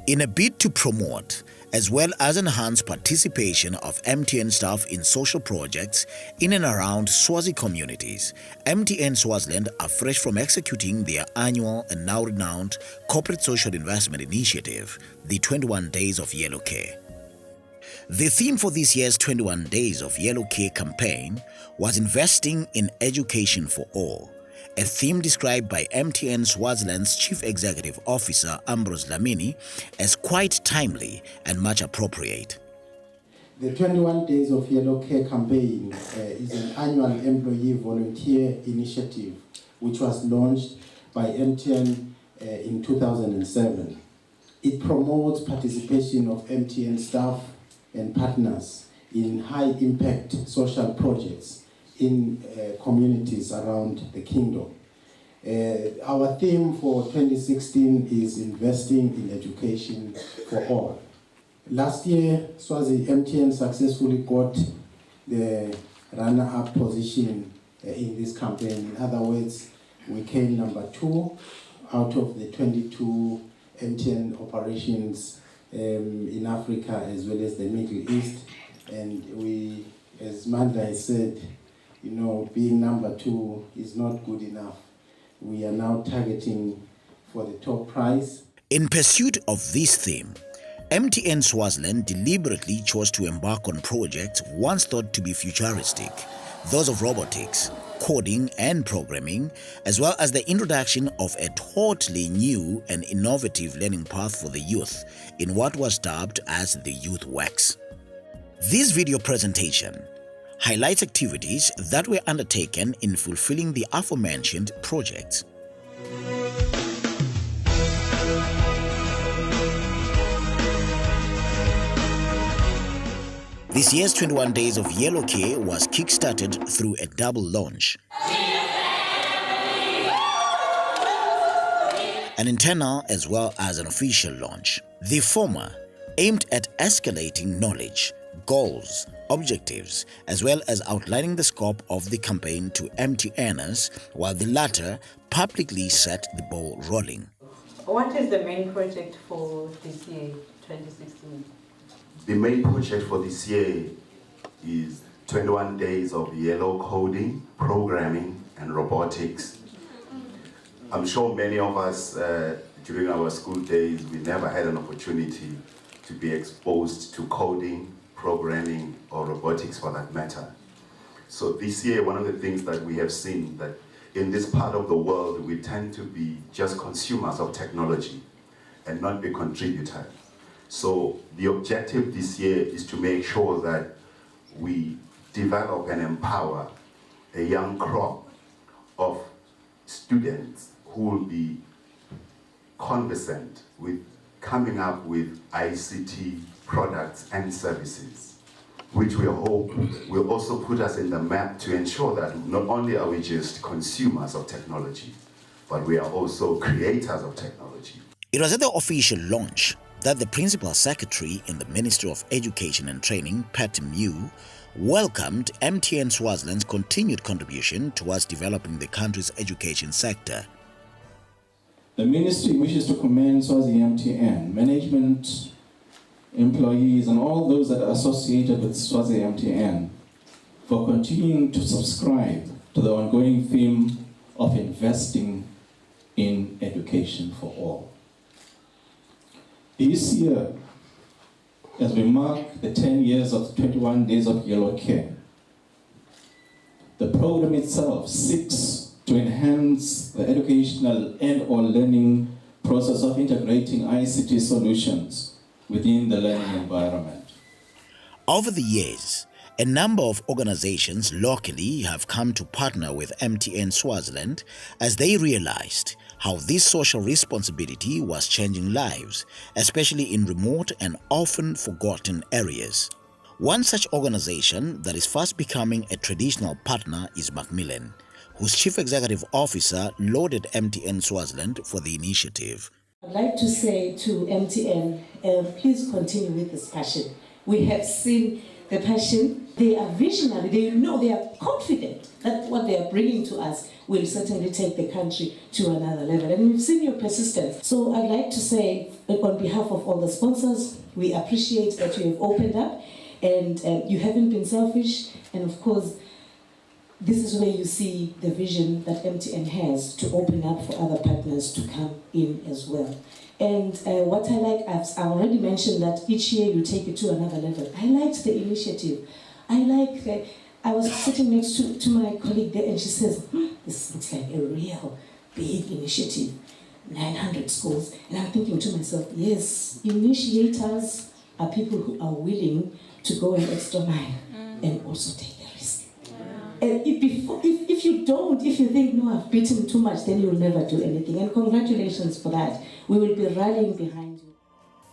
In a bid to promote as well as enhance participation of MTN staff in social projects in and around Swazi communities, MTN Swaziland are fresh from executing their annual and now renowned corporate social investment initiative, the 21 Days of Yellow Care. The theme for this year's 21 Days of Yellow Care campaign was investing in education for all, a theme described by MTN Swaziland's Chief Executive Officer Ambrose Lamini as quite timely and much appropriate. The 21 Days of Yellow Care campaign is an annual employee volunteer initiative which was launched by MTN in 2007. It promotes participation of MTN staff and partners in high-impact social projects in communities around the kingdom. Our theme for 2016 is investing in education for all. Last year, Swazi MTN successfully got the runner-up position in this campaign. In other words, we came number 2 out of the 22 MTN operations in Africa as well as the Middle East. And we, as Mandla has said, you know, being number 2 is not good enough. We are now targeting for the top prize. In pursuit of this theme, MTN Swaziland deliberately chose to embark on projects once thought to be futuristic, those of robotics, coding and programming, as well as the introduction of a totally new and innovative learning path for the youth in what was dubbed as the YouthWorks. This video presentation highlights activities that were undertaken in fulfilling the aforementioned projects. This year's 21 Days of Yellow Care was kick-started through a double launch. An internal as well as an official launch. The former aimed at escalating knowledge, goals, objectives, as well as outlining the scope of the campaign to MTNers, while the latter publicly set the ball rolling. What is the main project for this year, 2016? The main project for this year is 21 Days of Yellow Coding, Programming and Robotics. I'm sure many of us during our school days, we never had an opportunity to be exposed to coding, programming or robotics for that matter. So this year, one of the things that we have seen that in this part of the world, we tend to be just consumers of technology and not be contributors. So the objective this year is to make sure that we develop and empower a young crop of students who will be conversant with coming up with ICT products and services, which we hope will also put us in the map to ensure that not only are we just consumers of technology, but we are also creators of technology. It was at the official launch that the Principal Secretary in the Ministry of Education and Training, Pat Mew, welcomed MTN Swaziland's continued contribution towards developing the country's education sector. The Ministry wishes to commend Swazi MTN, management, employees and all those that are associated with Swazi MTN for continuing to subscribe to the ongoing theme of investing in education for all. This year, as we mark the 10 years of 21 Days of Yellow Care, the program itself seeks to enhance the educational and/or learning process of integrating ICT solutions within the learning environment. Over the years, a number of organizations locally have come to partner with MTN Swaziland as they realized how this social responsibility was changing lives, especially in remote and often forgotten areas. One such organization that is fast becoming a traditional partner is Macmillan, whose Chief Executive Officer lauded MTN Swaziland for the initiative. I'd like to say to MTN, please continue with this passion. We have seen the passion. They are visionary. They know, they are confident that what they are bringing to us will certainly take the country to another level. And we've seen your persistence. So I'd like to say, on behalf of all the sponsors, we appreciate that you have opened up and you haven't been selfish. And of course, this is where you see the vision that MTN has to open up for other partners to come in as well. And what I like, I've already mentioned that each year you take it to another level. I liked the initiative. I was sitting next to my colleague there and she says, this looks like a real big initiative, 900 schools. And I'm thinking to myself, yes, initiators are people who are willing to go an extra mile and also take the risk. And if you think, no, I've beaten too much, then you'll never do anything. And congratulations for that. We will be rallying behind you.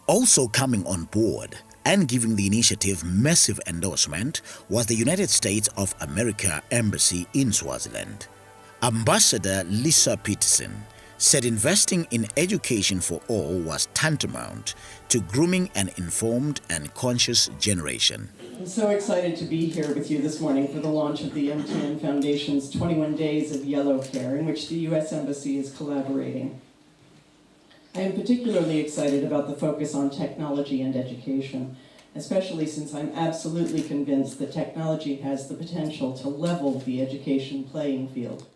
Also coming on board and giving the initiative massive endorsement was the United States of America Embassy in Swaziland. Ambassador Lisa Peterson said investing in education for all was tantamount to grooming an informed and conscious generation. I'm so excited to be here with you this morning for the launch of the MTN Foundation's 21 Days of Yello Care, in which the U.S. Embassy is collaborating. I am particularly excited about the focus on technology and education, especially since I'm absolutely convinced that technology has the potential to level the education playing field.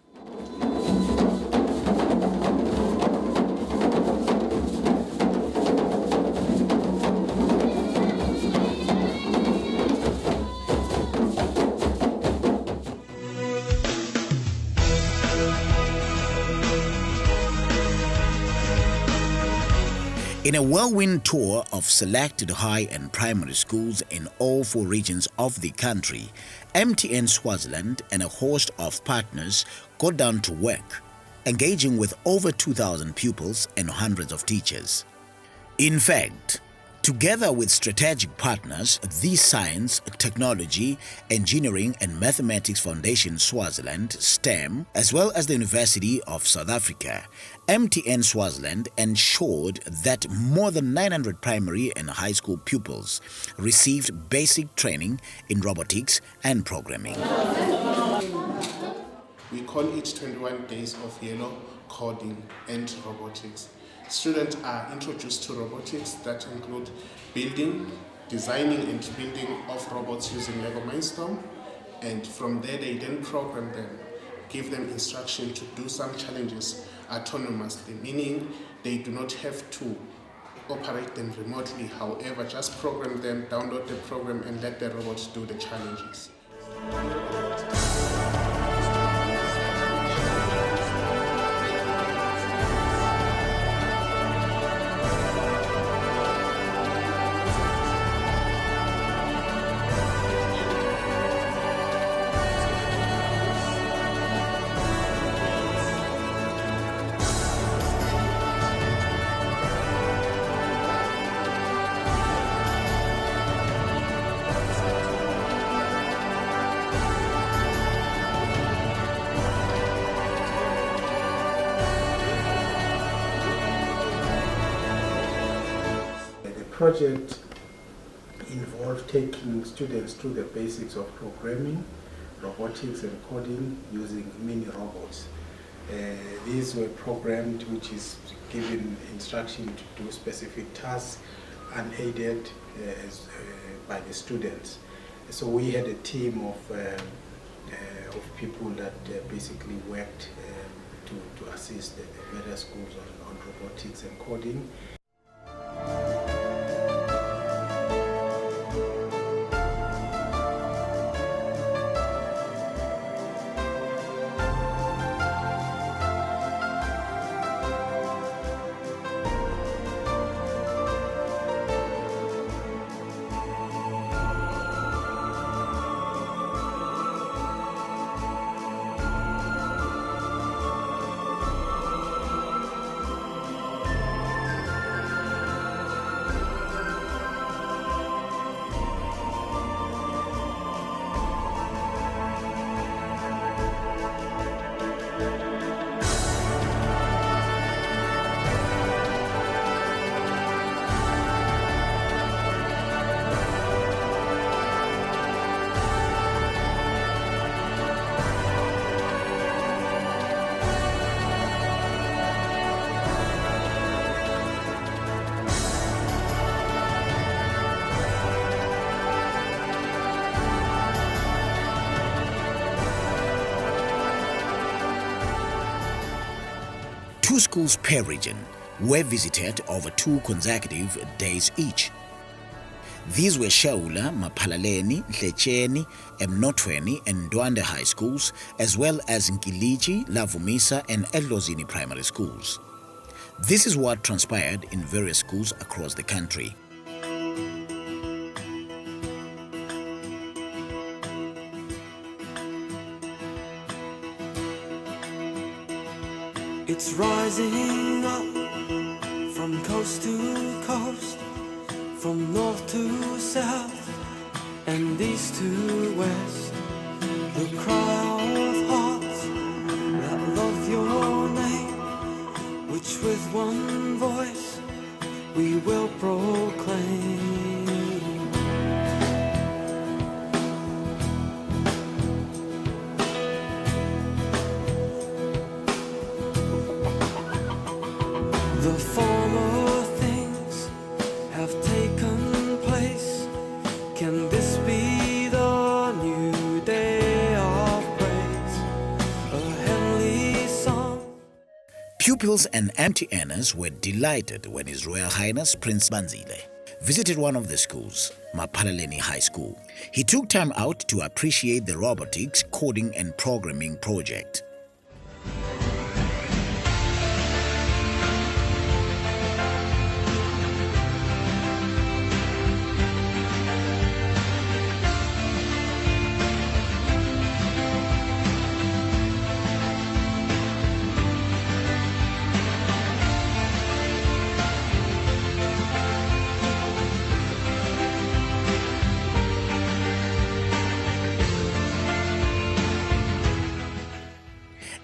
In a whirlwind tour of selected high and primary schools in all 4 regions of the country, MTN Swaziland and a host of partners got down to work, engaging with over 2,000 pupils and hundreds of teachers. In fact, together with strategic partners, the Science, Technology, Engineering and Mathematics Foundation Swaziland, STEM, as well as the University of South Africa, MTN Swaziland ensured that more than 900 primary and high school pupils received basic training in robotics and programming. We call it 21 Days of Yello Coding and Robotics. Students are introduced to robotics that include building, designing and building of robots using Lego Mindstorm, and from there they then program them, give them instruction to do some challenges autonomously, meaning they do not have to operate them remotely. However, just program them, download the program and let the robots do the challenges. The project involved taking students through the basics of programming, robotics and coding using mini robots. These were programmed, which is given instruction to do specific tasks unaided by the students. So we had a team of people that basically worked to assist the various schools on robotics and coding. 2 schools per region were visited over 2 consecutive days each. These were Shaula, Maphalaleni, Mhletsheni, Emnothweni and Ndwande High Schools, as well as Nkiliji, Lavumisa and Edlozini Primary Schools. This is what transpired in various schools across the country. It's rising up from coast to coast, from north to south and east to west. The cry of hearts that love your name, which with one voice we will proclaim. The former things have taken place. Can this be the new day of praise? A heavenly song. Pupils and MTNers were delighted when His Royal Highness Prince Banzile visited one of the schools, Maphalaleni High School. He took time out to appreciate the robotics, coding and programming project.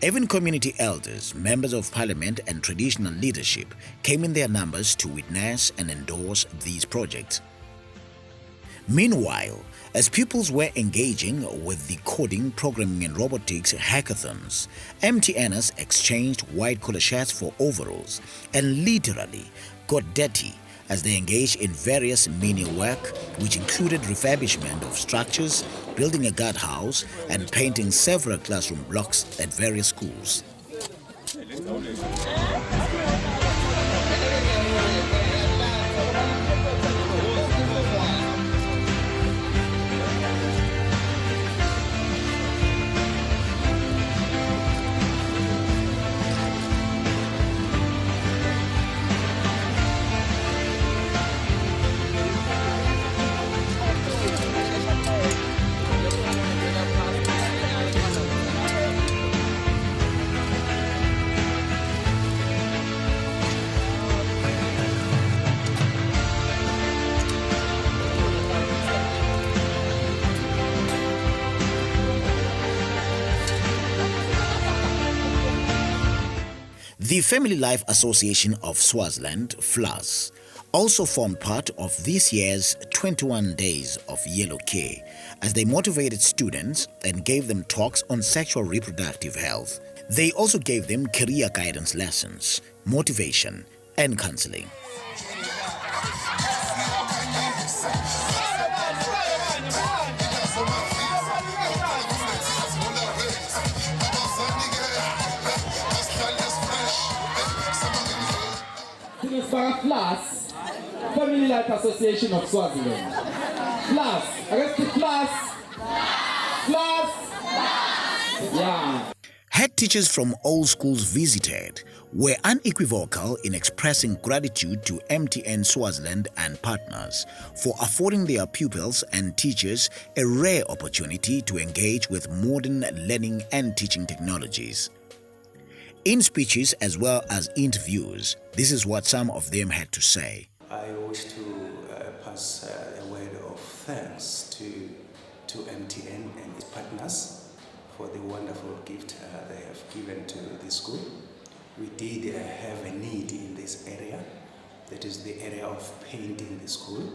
Even community elders, members of parliament and traditional leadership came in their numbers to witness and endorse these projects. Meanwhile, as pupils were engaging with the coding, programming and robotics hackathons, MTNers exchanged white-collar shirts for overalls and literally got dirty as they engaged in various menial work, which included refurbishment of structures, building a guardhouse, and painting several classroom blocks at various schools. The Family Life Association of Swaziland, FLAS, also formed part of this year's 21 Days of Yellow Care as they motivated students and gave them talks on sexual reproductive health. They also gave them career guidance lessons, motivation, and counseling. FLAS, Family Life Association of Swaziland. FLAS, arrest the FLAS. FLAS. Yeah. Head teachers from all schools visited were unequivocal in expressing gratitude to MTN Swaziland and partners for affording their pupils and teachers a rare opportunity to engage with modern learning and teaching technologies. In speeches as well as interviews, this is what some of them had to say. I wish to pass a word of thanks to MTN and its partners for the wonderful gift they have given to the school. We did have a need in this area, that is the area of painting the school,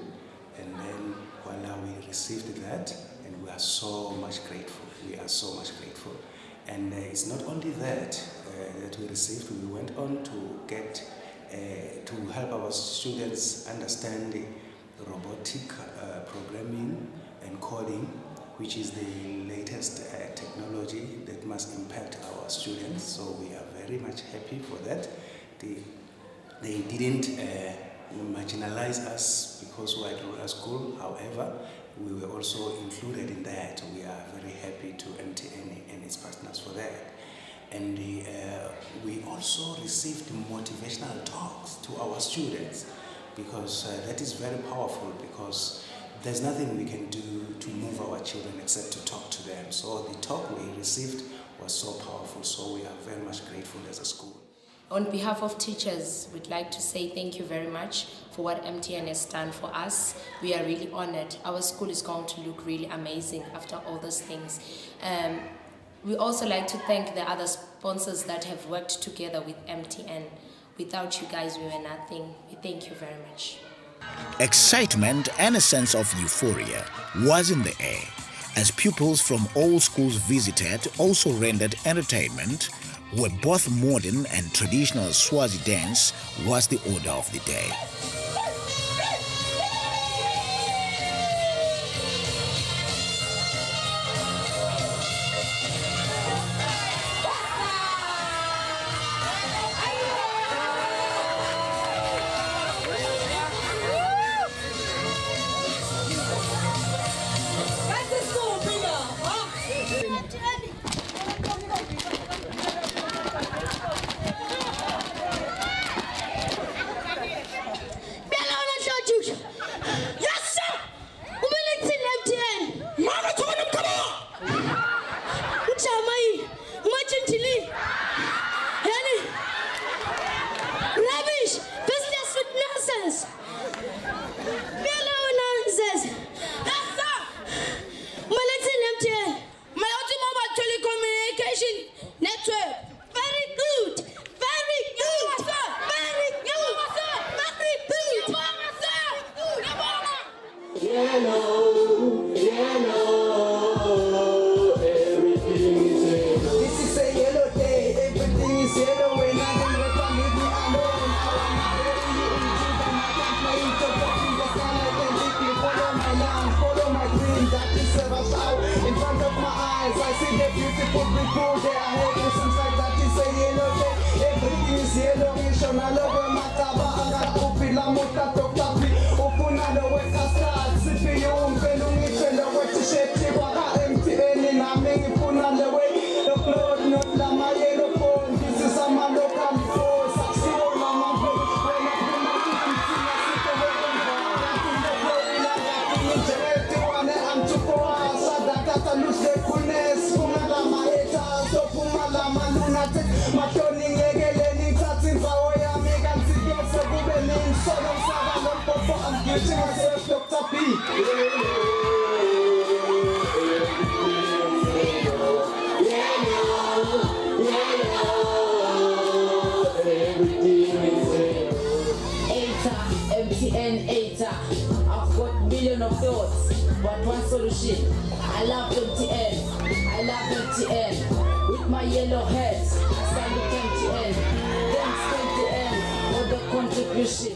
and then voila, we received that, and we are so much grateful. We are so much grateful. And it's not only that that we received, we went on to get to help our students understand the robotic programming and coding, which is the latest technology that must impact our students. So we are very very much happy for that. They didn't marginalize us because we are at rural school. However, we were also included in that. We are very happy to MTN and its partners for that. And we also received motivational talks to our students, because that is very powerful, because there's nothing we can do to move our children except to talk to them. So the talk we received was so powerful, so we are very much grateful as a school. On behalf of teachers, we'd like to say thank you very much for what MTN has done for us. We are really honored. Our school is going to look really amazing after all those things. We also like to thank the other sponsors that have worked together with MTN. Without you guys, we were nothing. We thank you very much. Excitement and a sense of euphoria was in the air as pupils from all schools visited also rendered entertainment, where both modern and traditional Swazi dance was the order of the day. I've got millions of thoughts, but one solution. I love MTN. I love MTN. With my yellow heads, I stand with MTN. Thanks MTN for the contribution.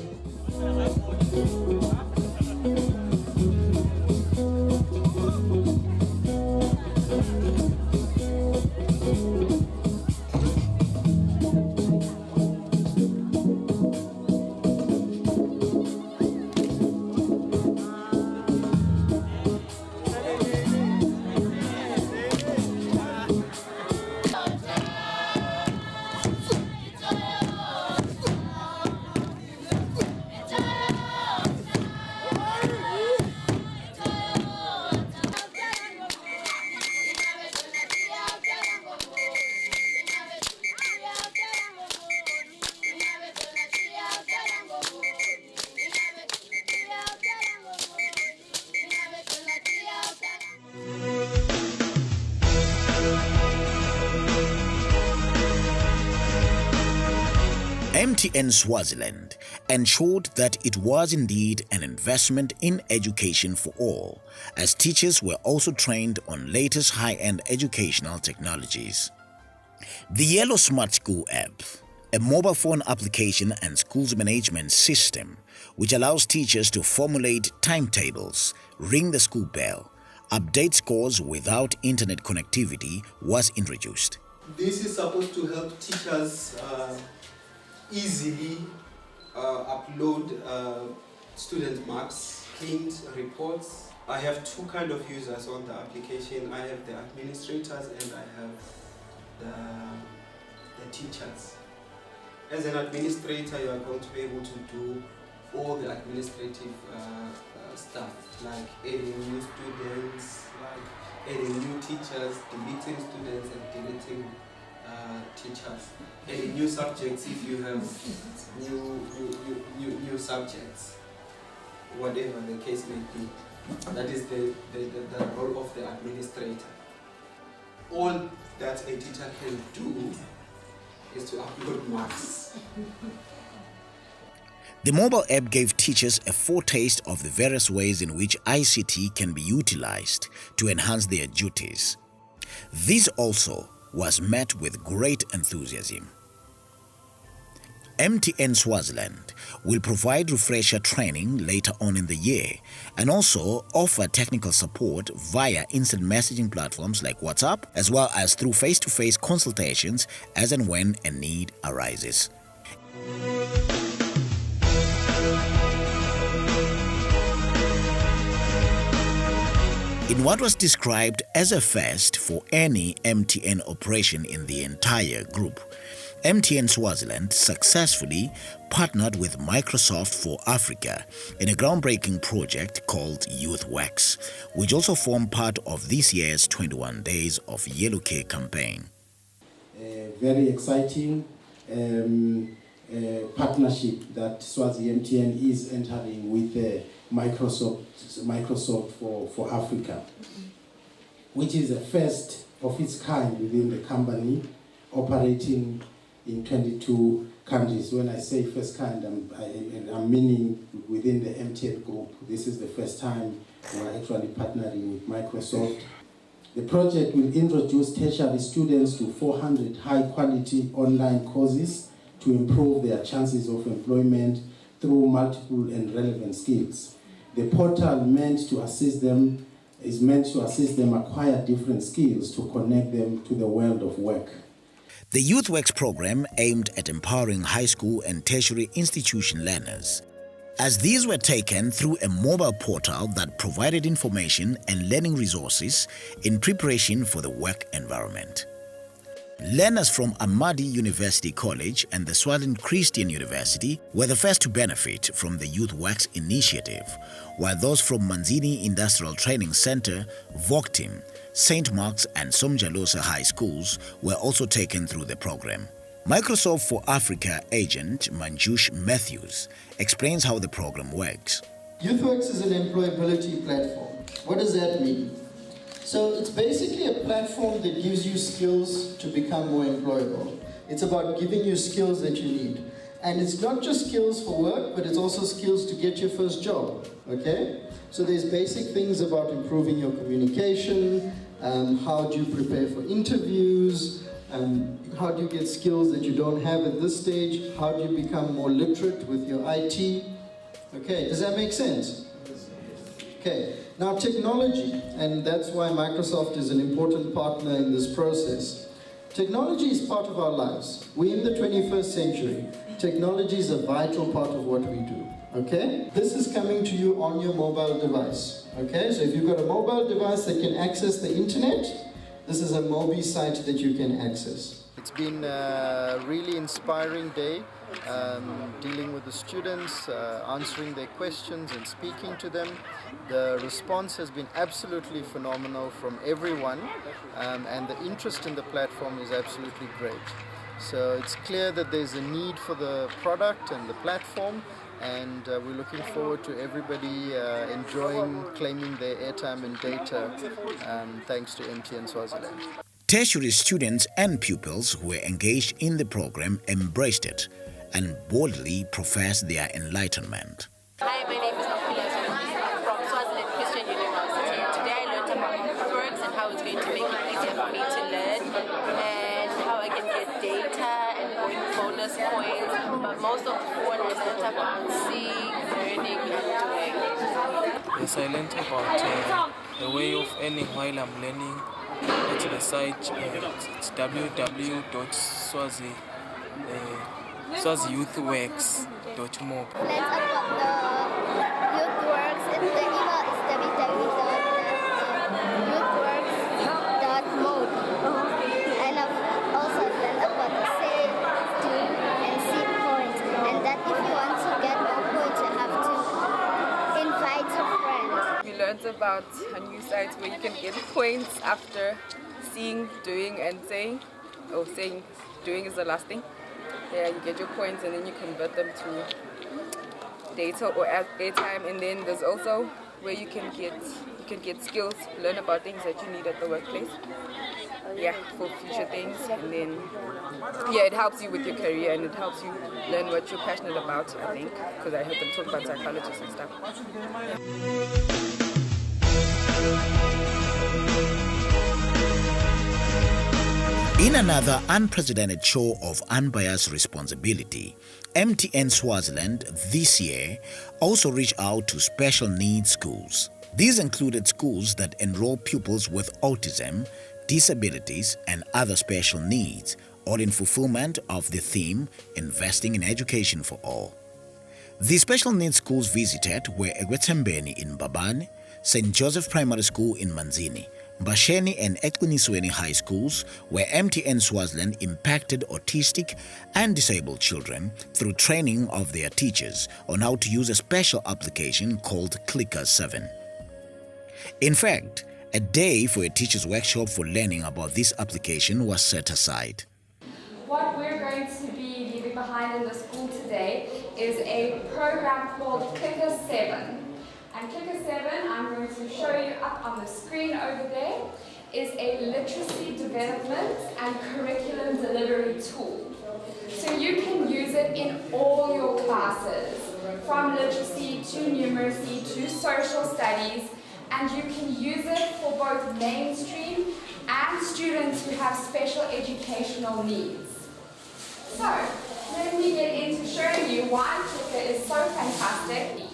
MTN Swaziland ensured that it was indeed an investment in education for all, as teachers were also trained on latest high-end educational technologies. The Yello Smart School app, a mobile phone application and schools management system which allows teachers to formulate timetables, ring the school bell, update scores without internet connectivity, was introduced. This is supposed to help teachers easily upload student marks, cleaned reports. I have two kind of users on the application. I have the administrators and I have the teachers. As an administrator, you are going to be able to do all the administrative stuff, like adding new students, like adding new teachers, deleting students and deleting teachers, adding new subjects if you have new subjects, whatever the case may be. That is the role of the administrator. All that a teacher can do is to upload marks. The mobile app gave teachers a foretaste of the various ways in which ICT can be utilized to enhance their duties. This also was met with great enthusiasm. MTN Swaziland will provide refresher training later on in the year and also offer technical support via instant messaging platforms like WhatsApp, as well as through face-to-face consultations as and when a need arises. In what was described as a first for any MTN operation in the entire group, MTN Swaziland successfully partnered with Microsoft for Africa in a groundbreaking project called YouthWorks, which also formed part of this year's 21 Days of Yellow Care campaign. Very exciting partnership that Swazi MTN is entering with Microsoft for Africa, which is a first of its kind within the company, operating in 22 countries. When I say first kind, I'm meaning within the MTN group. This is the first time we're actually partnering with Microsoft. The project will introduce tertiary students to 400 high-quality online courses to improve their chances of employment through multiple and relevant skills. The portal is meant to assist them acquire different skills to connect them to the world of work. The YouthWorks program aimed at empowering high school and tertiary institution learners, as these were taken through a mobile portal that provided information and learning resources in preparation for the work environment. Learners from Ahmadi University College and the Swaziland Christian University were the first to benefit from the YouthWorks initiative, while those from Manzini Industrial Training Center, Voktim, St. Mark's and Somjalosa High Schools were also taken through the program. Microsoft for Africa agent Manjush Matthews explains how the program works. YouthWorks is an employability platform. What does that mean? So it's basically a platform that gives you skills to become more employable. It's about giving you skills that you need. And it's not just skills for work, but it's also skills to get your first job, okay? So there's basic things about improving your communication, how do you prepare for interviews, how do you get skills that you don't have at this stage, how do you become more literate with your IT. Okay, does that make sense? Okay, now technology, and that's why Microsoft is an important partner in this process. Technology is part of our lives. We're in the 21st century. Technology is a vital part of what we do, okay? This is coming to you on your mobile device, okay? So if you've got a mobile device that can access the internet, this is a Mobi site that you can access. It's been a really inspiring day, dealing with the students, answering their questions and speaking to them. The response has been absolutely phenomenal from everyone, and the interest in the platform is absolutely great. So it's clear that there's a need for the product and the platform, and we're looking forward to everybody claiming their airtime and data thanks to MTN Swaziland. Tertiary students and pupils who were engaged in the program embraced it and boldly professed their enlightenment. Hi, my name is Pupil from Swaziland Christian University. Today I learned about YouthWorks and how it's going to make it easier for me to learn and how I can get data and bonus points. But most of what I learned about seeing, learning and doing. Yes, I learned about the way of earning while I'm learning, at the site. It's www.swaziyouthworks.mob. Let's about the YouthWorks. The email is www.youthworks.mob. And I've also learned about the say, do, and see points. And that if you want to get more points, you have to invite your friends. We learned about a new site where you can get points after seeing, doing, and saying. Oh, saying, doing is the last thing. Yeah, you get your points and then you convert them to data or airtime. And then there's also where you can get skills, learn about things that you need at the workplace. Yeah, for future things. And then yeah, it helps you with your career and it helps you learn what you're passionate about, I think, because I heard them talk about psychologists and stuff. In another unprecedented show of unbiased responsibility, MTN Swaziland this year also reached out to special needs schools. These included schools that enroll pupils with autism, disabilities, and other special needs, all in fulfillment of the theme, Investing in Education for All. The special needs schools visited were Egwetsembeni in Babane, St. Joseph Primary School in Manzini, Mbasheni and Ekwinisweni High Schools, where MTN Swaziland impacted autistic and disabled children through training of their teachers on how to use a special application called Clicker 7. In fact, a day for a teacher's workshop for learning about this application was set aside. What we're going to be leaving behind in the school today is a program called Clicker 7. And Clicker 7, I'm going to show you up on the screen over there, is a literacy development and curriculum delivery tool. So you can use it in all your classes, from literacy to numeracy to social studies, and you can use it for both mainstream and students who have special educational needs. So, let me get into showing you why Clicker is so fantastic.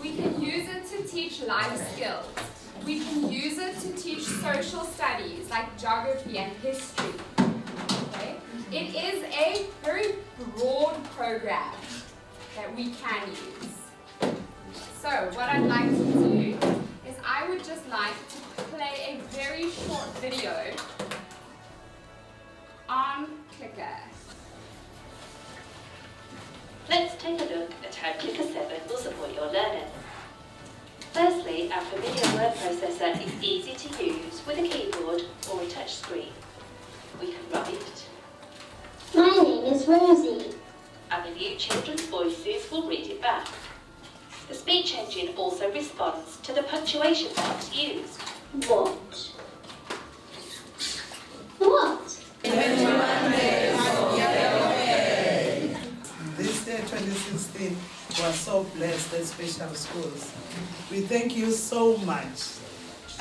We can use it to teach life skills. We can use it to teach social studies like geography and history. Okay? It is a very broad program that we can use. So what I'd like to do is I would just like to play a very short video on Clicker. Let's take a look at how Clicker 7 will support your learning. Firstly, our familiar word processor is easy to use with a keyboard or a touch screen. We can write. My name is Rosie. And the new children's voices will read it back. The speech engine also responds to the punctuation marks used. What? What? 21 days of Yellow. This year, 2016, was so blessed at special schools. We thank you so much.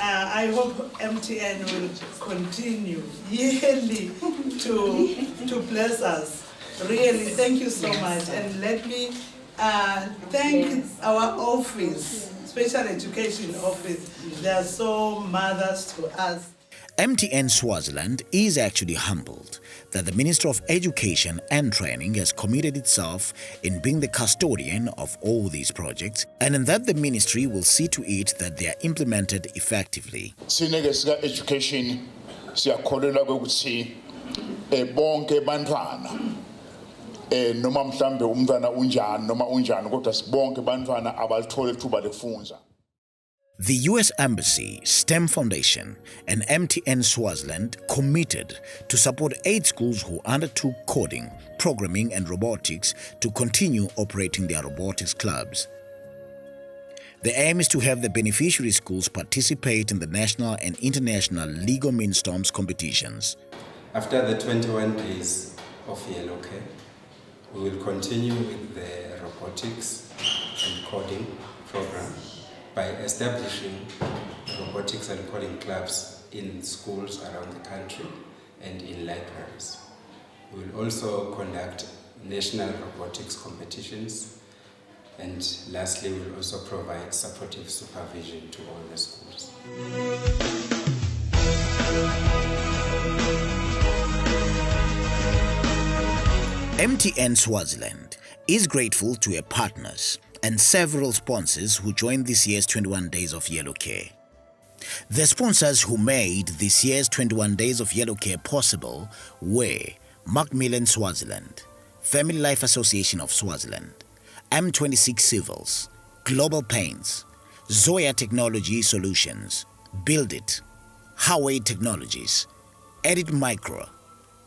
I hope MTN will continue yearly to bless us. Really, thank you so much. And let me thank our office, Special Education Office. They are so mothers to us. MTN Swaziland is actually humbled that the Minister of Education and Training has committed itself in being the custodian of all these projects, and in that the ministry will see to it that they are implemented effectively. Sineke education siyakholelwa ukuthi bonke bantwana noma mhlambe umntwana unjani noma unjani kodwa sibonke bantwana abalithole ithuba lekufunda. The US Embassy, STEM Foundation, and MTN Swaziland committed to support 8 schools who undertook coding, programming, and robotics to continue operating their robotics clubs. The aim is to have the beneficiary schools participate in the national and international Lego Mindstorms competitions. After the 21 days of Yello, we will continue with the robotics and coding program by establishing robotics and coding clubs in schools around the country and in libraries. We will also conduct national robotics competitions, and lastly, we will also provide supportive supervision to all the schools. MTN Swaziland is grateful to her partners and several sponsors who joined this year's 21 Days of Yellow Care. The sponsors who made this year's 21 Days of Yellow Care possible were Macmillan Swaziland, Family Life Association of Swaziland, M26 Civils, Global Paints, Zoya Technology Solutions, Build It, Huawei Technologies, Edit Micro,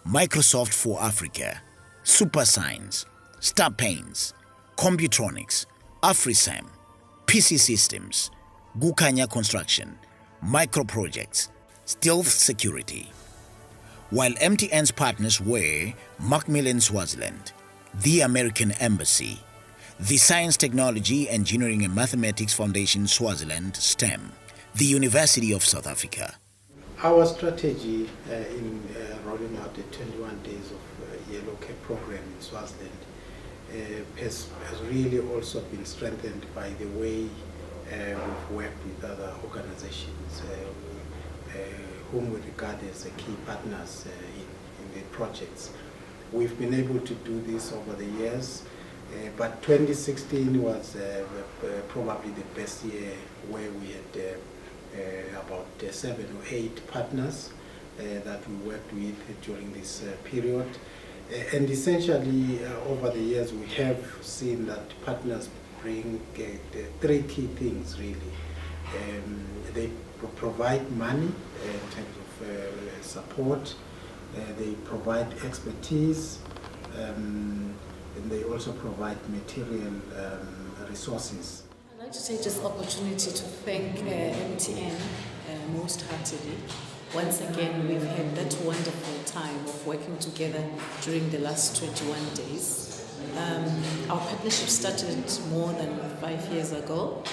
Microsoft for Africa, Super Science, Star Paints, Computronics, AfriSam, PC Systems, Gukanya Construction, Micro Projects, Stealth Security. While MTN's partners were Macmillan Swaziland, the American Embassy, the Science, Technology, Engineering and Mathematics Foundation Swaziland STEM, the University of South Africa. Our strategy in rolling out the 21 Days of Yellow Care program in Swaziland has really also been strengthened by the way we've worked with other organizations whom we regard as key partners in the projects. We've been able to do this over the years, but 2016 was probably the best year where we had about 7 or 8 partners that we worked with during this period. And essentially, over the years, we have seen that partners bring 3 key things, really. They provide money in terms of support, they provide expertise, and they also provide material resources. I'd like to take this opportunity to thank MTN most heartily. Once again, we've had that wonderful time of working together during the last 21 days. Our partnership started more than 5 years ago.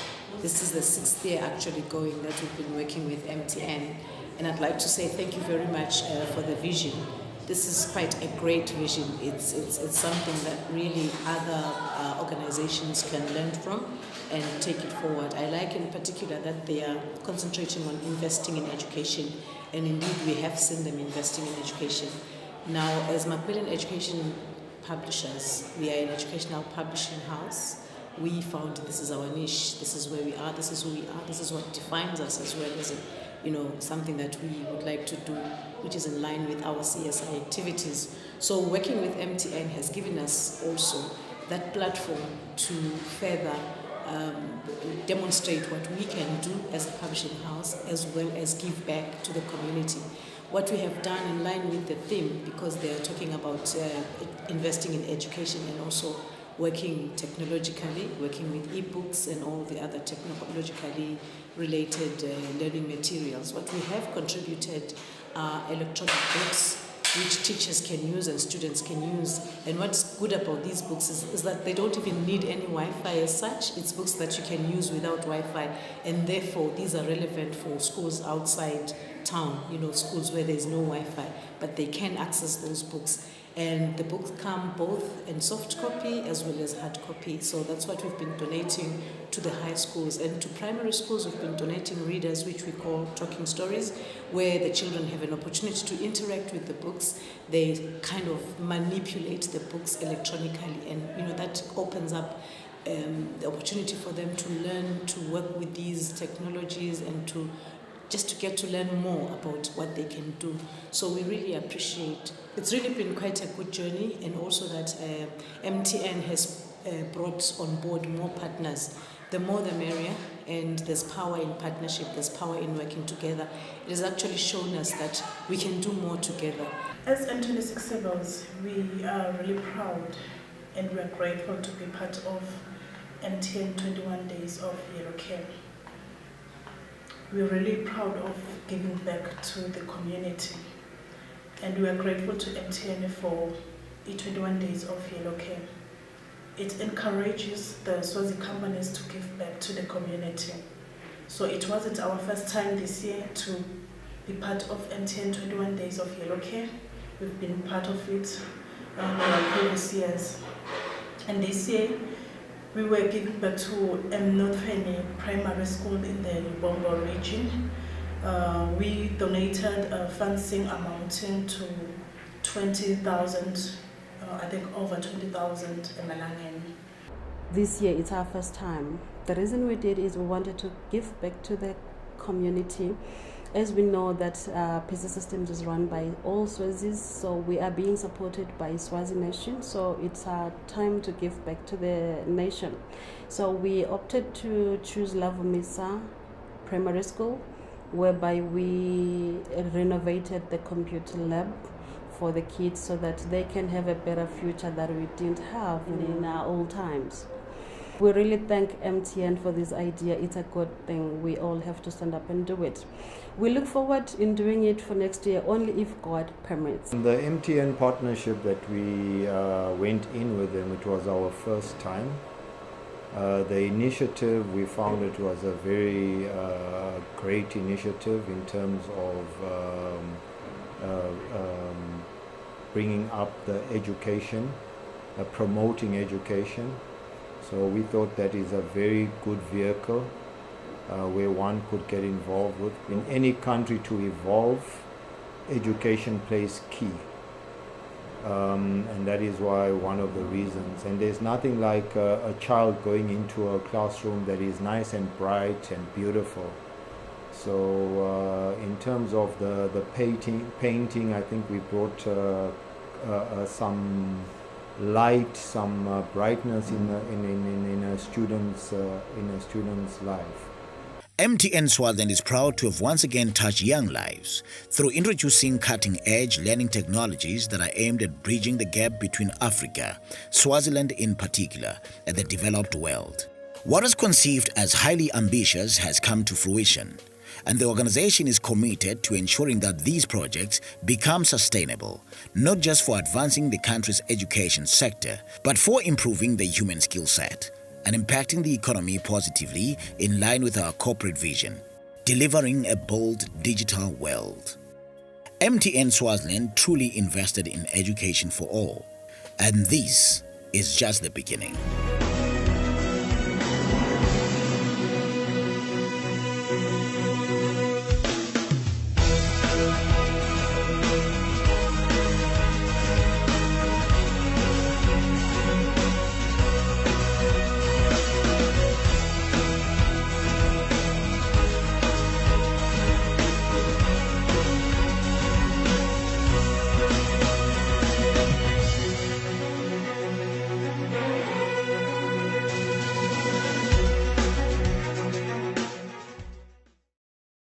This is the 6th year actually going that we've been working with MTN. And I'd like to say thank you very much for the vision. This is quite a great vision. It's something that really other organizations can learn from and take it forward. I like in particular that they are concentrating on investing in education, and indeed we have seen them investing in education. Now, as Macmillan Education Publishers, we are an educational publishing house. We found this is our niche, this is where we are, this is who we are, this is what defines us as well as something that we would like to do, which is in line with our CSI activities. So working with MTN has given us also that platform to further demonstrate what we can do as a publishing house, as well as give back to the community. What we have done in line with the theme, because they are talking about investing in education and also working technologically, working with e-books and all the other technologically related learning materials. What we have contributed are electronic books which teachers can use and students can use. And what's good about these books is that they don't even need any Wi-Fi as such. It's books that you can use without Wi-Fi, and therefore these are relevant for schools outside town, schools where there's no Wi-Fi, but they can access those books. And the books come both in soft copy as well as hard copy. So that's what we've been donating to the high schools. And to primary schools, we've been donating readers, which we call talking stories, where the children have an opportunity to interact with the books. They kind of manipulate the books electronically, and that opens up the opportunity for them to learn to work with these technologies and to get to learn more about what they can do. So we really appreciate. It's really been quite a good journey, and also that MTN has brought on board more partners. The more the merrier, and there's power in partnership, there's power in working together. It has actually shown us that we can do more together. As M26 Civils, we are really proud and we are grateful to be part of MTN 21 Days of Yellow Care. We're really proud of giving back to the community, and we are grateful to MTN for the 21 Days of Yellow Care. It encourages the Swazi companies to give back to the community. So it wasn't our first time this year to be part of MTN 21 Days of Yellow Care. We've been part of it in our previous years. And this year, we were giving back to North Feni Primary School in the Lubombo region. We donated funding amounting to 20,000 I think over 20,000 Emalangeni. This year it's our first time. The reason we did is we wanted to give back to the community. As we know that PC Systems is run by all Swazis, so we are being supported by Swazi Nation, so it's our time to give back to the nation. So we opted to choose Lavumisa Primary School, whereby we renovated the computer lab for the kids so that they can have a better future that we didn't have in our old times. We really thank MTN for this idea. It's a good thing. We all have to stand up and do it. We look forward in doing it for next year, only if God permits. The MTN partnership that we went in with them, it was our first time. The initiative, we found it was a very great initiative in terms of bringing up the education, promoting education. So we thought that is a very good vehicle where one could get involved with. In any country to evolve, education plays key. And that is why one of the reasons. And there's nothing like a child going into a classroom that is nice and bright and beautiful. So in terms of the painting, I think we brought some light, some brightness in a student's life. MTN Swaziland is proud to have once again touched young lives through introducing cutting-edge learning technologies that are aimed at bridging the gap between Africa, Swaziland in particular, and the developed world. What was conceived as highly ambitious has come to fruition, and the organization is committed to ensuring that these projects become sustainable, not just for advancing the country's education sector, but for improving the human skill set and impacting the economy positively in line with our corporate vision, delivering a bold digital world. MTN Swaziland truly invested in education for all, and this is just the beginning.